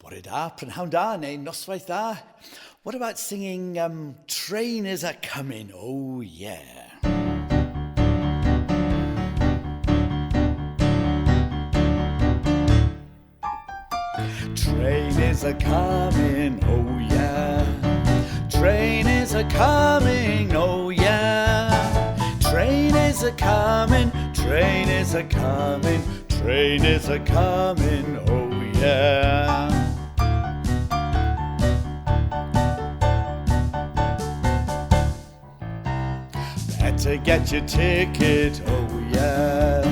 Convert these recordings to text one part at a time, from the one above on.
Bore da, prynhawn da, neu noswaith da. What about singing Train is a Comin'? Oh, yeah. Train is a comin', oh yeah. Train is a comin', oh yeah. Train is a comin', train is a comin', train is a comin', oh yeah. Better get your ticket, oh yeah.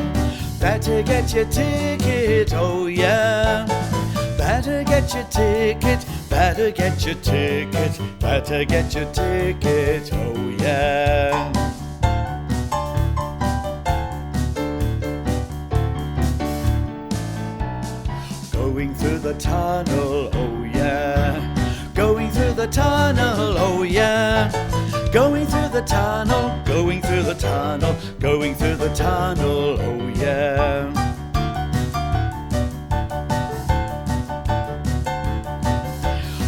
Better get your ticket, oh yeah. Better get your ticket, better get your ticket, better get your ticket, oh yeah. Going through the tunnel, oh yeah. Going through the tunnel, oh yeah. Going through the tunnel, going through the tunnel, going through the tunnel, oh yeah.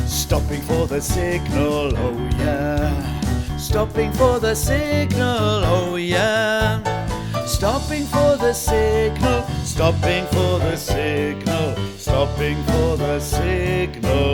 Stopping for the signal, oh yeah. Stopping for the signal, oh yeah. Stopping for the signal, stopping for the signal, stopping for the signal,